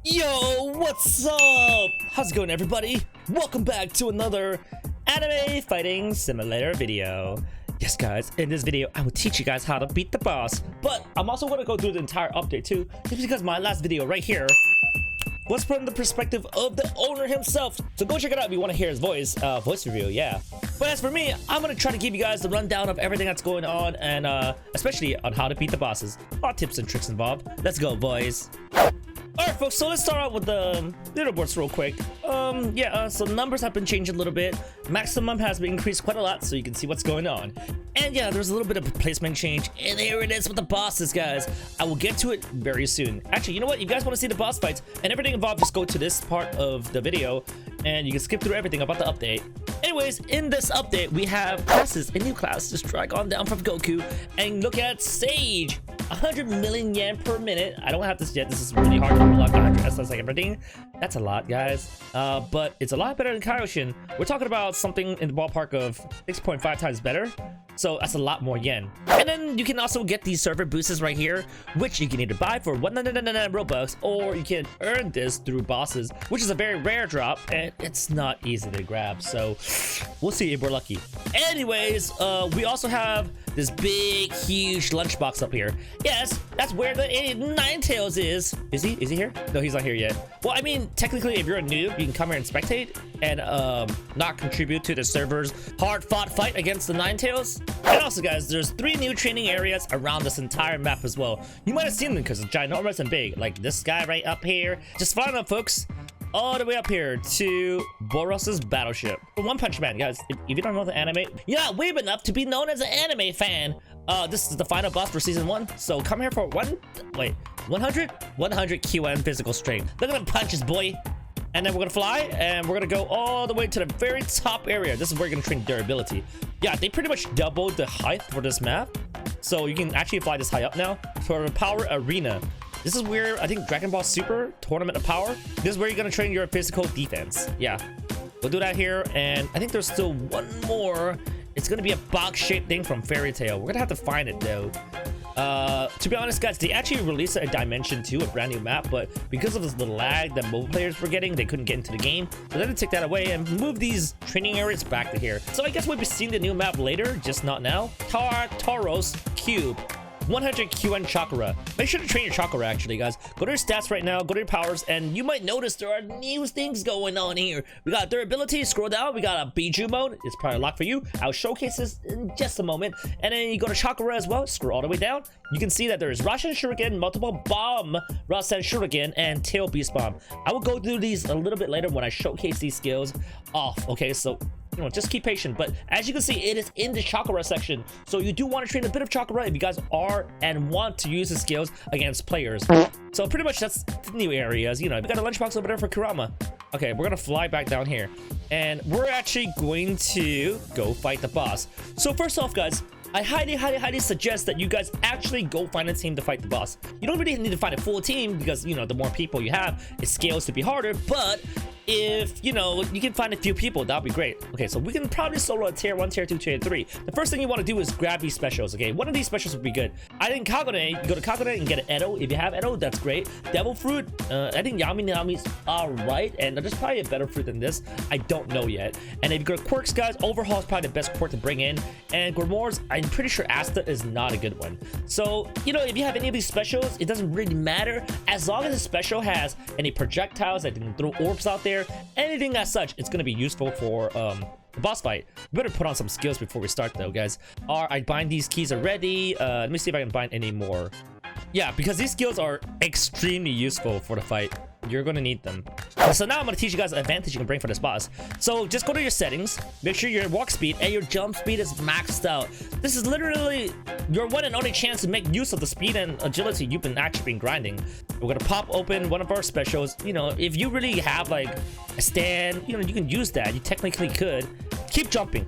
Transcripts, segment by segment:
Yo, what's up? How's it going, everybody? Welcome back to another anime fighting simulator video. Yes, guys, in this video, I will teach you guys how to beat the boss. But I'm also going to go through the entire update too, just because my last video right here was from the perspective of the owner himself. So go check it out if you want to hear his voice review, yeah. But as for me, I'm going to try to give you guys the rundown of everything that's going on, and especially on how to beat the bosses. A lot of tips and tricks involved. Let's go, boys. Alright, folks, so let's start out with the leaderboards real quick. So numbers have been changed a little bit. Maximum has been increased quite a lot, so you can see what's going on. And yeah, there's a little bit of a placement change. And here it is with the bosses, guys. I will get to it very soon. Actually, you know what? If you guys want to see the boss fights and everything involved, just go to this part of the video, and you can skip through everything about the update. Anyways, in this update, we have classes, a new class. Just drag on down from Goku and look at Sage. 100 million yen per minute. I don't have this yet. This is really hard to unlock 100 SS like everything. That's a lot, guys. But it's a lot better than Kaioshin. We're talking about something in the ballpark of 6.5 times better. So that's a lot more yen. And then you can also get these server boosts right here, which you can either buy for 199 Robux, or you can earn this through bosses, which is a very rare drop, and it's not easy to grab. So we'll see if we're lucky. Anyways, we also have this big, huge lunchbox up here. Yes, that's where the NINETAIL is. Is he here? No, he's not here yet. Well, I mean, technically, if you're a noob, you can come here and spectate and not contribute to the server's hard-fought fight against the NINETAILs. And also, guys, there's 3 new training areas around this entire map as well. You might have seen them because it's ginormous and big, like this guy right up here. Just follow up, folks, all the way up here to Boros's battleship. One Punch Man, guys, if you don't know the anime, you're not weeb enough to be known as an anime fan. This is the final boss for season 1, so come here for 100 QM physical strength. Look at them punches, boy. And then we're gonna fly, and we're gonna go all the way to the very top area. This is where you're gonna train durability. Yeah, they pretty much doubled the height for this map, so you can actually fly this high up now. For the Power Arena, this is where I think Dragon Ball Super Tournament of Power. This is where you're gonna train your physical defense. Yeah, we'll do that here, and I think there's still one more. It's gonna be a box-shaped thing from Fairy Tail. We're gonna have to find it though. To be honest, guys, they actually released a Dimension 2, a brand new map, but because of the lag that mobile players were getting, they couldn't get into the game. So they had to take that away and move these training areas back to here. So I guess we'll be seeing the new map later, just not now. Tauros Cube. 100 QN Chakra. Make sure to train your Chakra, actually, guys. Go to your stats right now, go to your powers, and you might notice there are new things going on here. We got durability, scroll down, we got a Biju mode. It's probably locked for you. I'll showcase this in just a moment. And then you go to Chakra as well, scroll all the way down. You can see that there is Rasen Shuriken, multiple bomb, Rasen Shuriken, and Tailpiece Bomb. I will go through these a little bit later when I showcase these skills off, okay? So, you know, just keep patient. But as you can see, it is in the Chakra section, so you do want to train a bit of Chakra if you guys are and want to use the skills against players. So pretty much that's the new areas. You know, we got a lunchbox over there for Kurama. Okay, we're gonna fly back down here, and we're actually going to go fight the boss. So first off, guys, I highly suggest that you guys actually go find a team to fight the boss. You don't really need to find a full team because, you know, the more people you have, it scales to be harder. But if, you know, you can find a few people, that'd be great. Okay, so we can probably solo a tier 1, tier 2, tier 3. The first thing you want to do is grab these specials, okay? One of these specials would be good. I think Kagune, you go to Kagune and get an Edo. If you have Edo, that's great. Devil Fruit, I think Yami's alright, and there's probably a better fruit than this. I don't know yet. And if you go to Quirks, guys, Overhaul is probably the best quirk to bring in. And Grimoires, I'm pretty sure Asta is not a good one. So, you know, if you have any of these specials, it doesn't really matter. As long as the special has any projectiles that can throw orbs out there, anything as such, it's going to be useful for the boss fight. We better put on some skills before we start though, guys. I bind these keys already. Let me see if I can bind any more. Yeah, because these skills are extremely useful for the fight. You're gonna need them. So now I'm gonna teach you guys an advantage you can bring for this boss. So just go to your settings, make sure your walk speed and your jump speed is maxed out. This is literally your one and only chance to make use of the speed and agility you've been actually been grinding. We're gonna pop open one of our specials. You know, if you really have like a stand, you know, you can use that. You technically could. Keep jumping.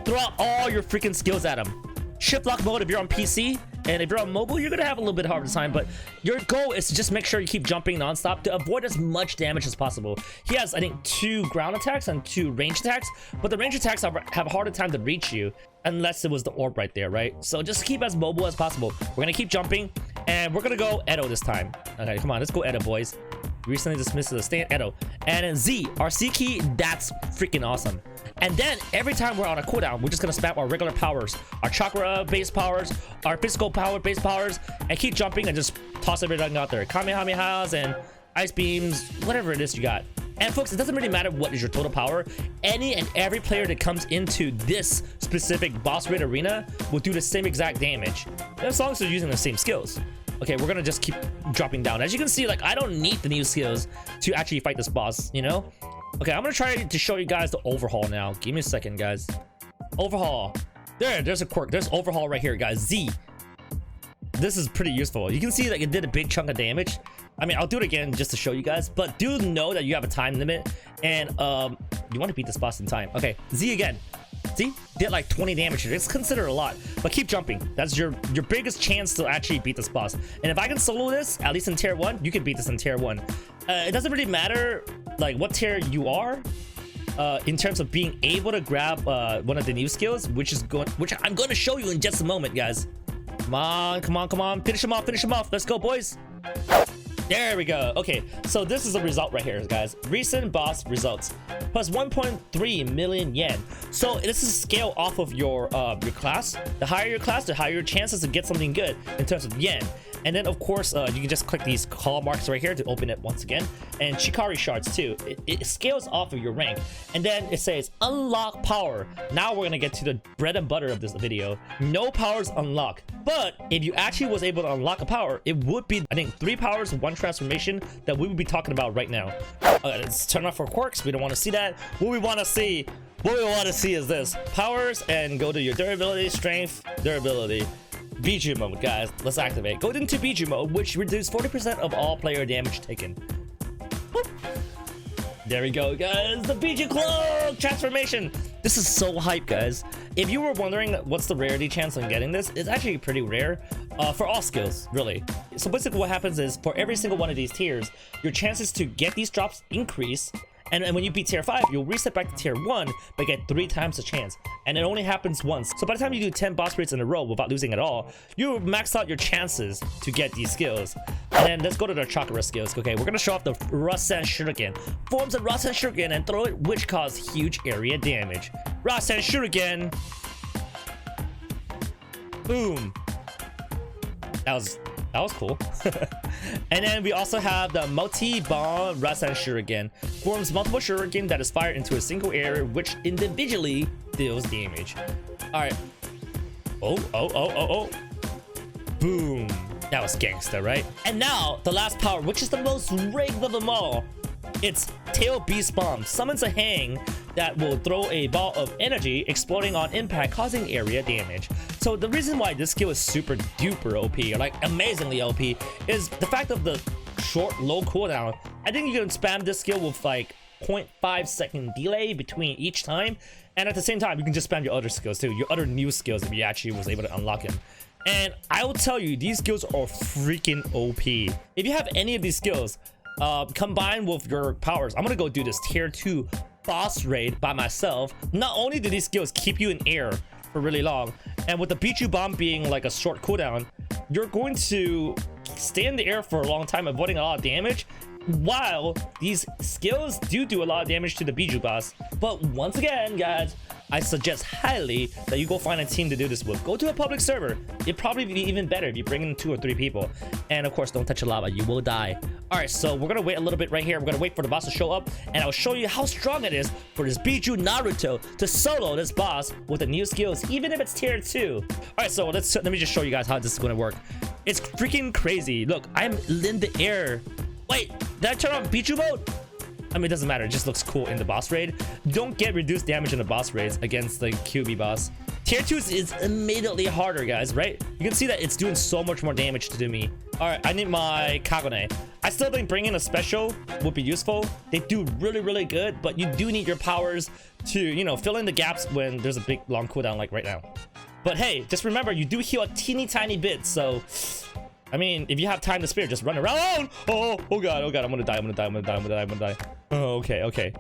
Throw out all your freaking skills at him. Shift lock mode if you're on PC, and if you're on mobile, you're gonna have a little bit harder time, but your goal is to just make sure you keep jumping nonstop to avoid as much damage as possible. He has, I think, 2 ground attacks and 2 range attacks, but the range attacks have a harder time to reach you unless it was the orb right there, right? So just keep as mobile as possible. We're gonna keep jumping, and we're gonna go Edo this time. Okay, come on, let's go Edo, boys. Recently dismissed the stand Edo. And then Z, our C key, that's freaking awesome. And then every time we're on a cooldown, we're just gonna spam our regular powers, our chakra based powers, our physical power based powers, and keep jumping and just toss everything out there. Kamehamehas and ice beams, whatever it is you got. And folks, it doesn't really matter what is your total power. Any and every player that comes into this specific boss raid arena will do the same exact damage, as long as they're using the same skills. Okay, we're gonna just keep dropping down. As you can see, like, I don't need the new skills to actually fight this boss, you know? Okay, I'm gonna try to show you guys the overhaul now. Give me a second, guys. Overhaul. There's a quirk. There's overhaul right here, guys. Z. This is pretty useful. You can see like it did a big chunk of damage. I mean, I'll do it again just to show you guys, but do know that you have a time limit, and you want to beat this boss in time. Okay, Z again. See, did like 20 damage. It's considered a lot, but keep jumping. That's your biggest chance to actually beat this boss. And if I can solo this, at least in tier 1, you can beat this in tier 1. It doesn't really matter like what tier you are in terms of being able to grab one of the new skills, which I'm going to show you in just a moment, guys. Come on, come on, come on. Finish him off, finish him off. Let's go, boys. There we go. Okay, so this is the result right here, guys. Recent boss results plus 1.3 million yen. So this is scale off of your class. The higher your class, the higher your chances to get something good in terms of yen. And then of course you can just click these call marks right here to open it once again, and Chikari shards too. It scales off of your rank, and then it says unlock power. Now we're gonna get to the bread and butter of this video. No powers unlock, but if you actually was able to unlock a power, it would be, I think, 3 powers, 1 transformation that we would be talking about right now. Let's turn off our quirks. We don't want to see that. What we want to see is this: powers, and go to your durability, strength, durability. Biju mode, guys. Let's activate. Go into Biju mode, which reduces 40% of all player damage taken. Boop. There we go, guys. The Biju cloak transformation. This is so hype, guys. If you were wondering what's the rarity chance on getting this, it's actually pretty rare for all skills, really. So basically what happens is, for every single one of these tiers, your chances to get these drops increase. And when you beat tier 5, you'll reset back to tier 1, but get 3 times the chance. And it only happens once. So by the time you do 10 boss raids in a row without losing at all, you max out your chances to get these skills. And then let's go to the chakra skills. Okay, we're gonna show off the Rasen Shuriken. Forms a Rasen Shuriken and throw it, which cause huge area damage. Rasen Shuriken. Boom. That was cool. And then we also have the multi-bomb Rasen Shuriken. Forms multiple shuriken that is fired into a single area, which individually deals damage. Alright. Oh. Boom. That was gangsta, right? And now, the last power, which is the most rigged of them all. It's Tailpiece Bombs. Summons a hang that will throw a ball of energy, exploding on impact, causing area damage. So the reason why this skill is super duper OP, or like amazingly OP, is the fact of the short, low cooldown. I think you can spam this skill with like 0.5 second delay between each time, and at the same time you can just spam your other skills too, your other new skills, if you actually was able to unlock them. And I will tell you, these skills are freaking OP. If you have any of these skills combined with your powers, I'm gonna go do this tier 2 boss raid by myself. Not only do these skills keep you in air for really long, and with the Biju bomb being like a short cooldown, you're going to stay in the air for a long time, avoiding a lot of damage, while these skills do a lot of damage to the Biju boss. But once again, guys, I suggest highly that you go find a team to do this with. Go to a public server. It'd probably be even better if you bring in 2 or 3 people. And of course, don't touch the lava, you will die. Alright, so we're gonna wait a little bit right here. We're gonna wait for the boss to show up, and I'll show you how strong it is for this Biju Naruto to solo this boss with the new skills, even if it's tier 2. Alright, so let me just show you guys how this is gonna work. It's freaking crazy. Look, I'm in the air. Wait, did I turn on Biju mode? I mean, it doesn't matter. It just looks cool in the boss raid. Don't get reduced damage in the boss raids against the QB boss. Tier 2 is immediately harder, guys, right? You can see that it's doing so much more damage to me. All right, I need my Kagone. I still think bringing a special would be useful. They do really good, but you do need your powers to, you know, fill in the gaps when there's a big long cooldown like right now. But hey, just remember, you do heal a teeny tiny bit, so I mean, if you have time to spare, just run around. Oh god, I'm gonna die. Oh, okay.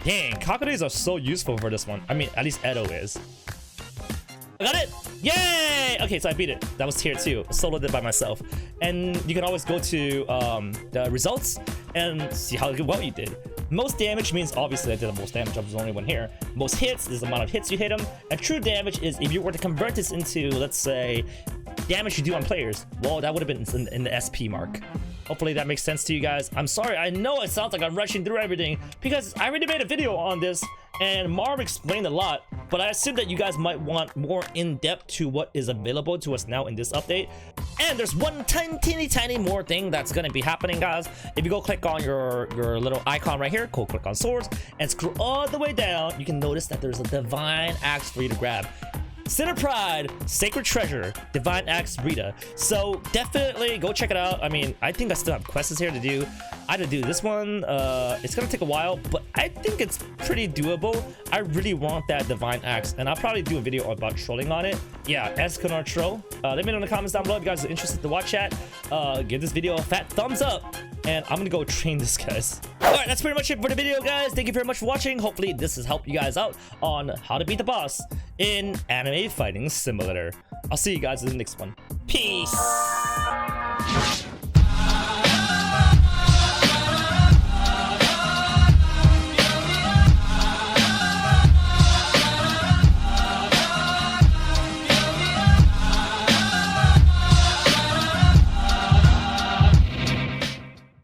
Dang, Kakudes are so useful for this one. I mean, at least Edo is. I got it. Yay! Okay, so I beat it. That was tier 2. Soloed it by myself. And you can always go to the results and see how well you did. Most damage means obviously I did the most damage. I was the only one here. Most hits is the amount of hits you hit them. And true damage is if you were to convert this into, let's say, damage you do on players. Well, that would have been in the SP mark. Hopefully that makes sense to you guys. I'm sorry, I know it sounds like I'm rushing through everything because I already made a video on this and Marv explained a lot, but I assume that you guys might want more in-depth to what is available to us now in this update. And there's one tiny more thing that's going to be happening, guys. If you go click on your little icon right here, go click on swords and scroll all the way down, you can notice that there's a divine axe for you to grab. Sinner Pride, Sacred Treasure, Divine Axe Rita. So definitely go check it out. I mean, I think I still have quests here to do. I had to do this one. It's gonna take a while, but I think it's pretty doable. I really want that Divine Axe, and I'll probably do a video about trolling on it. Yeah, Escanar troll. Let me know in the comments down below if you guys are interested to watch that. Give this video a fat thumbs up, and I'm gonna go train this, guys. Alright, that's pretty much it for the video, guys. Thank you very much for watching. Hopefully this has helped you guys out on how to beat the boss in Anime Fighting Simulator. I'll see you guys in the next one. Peace!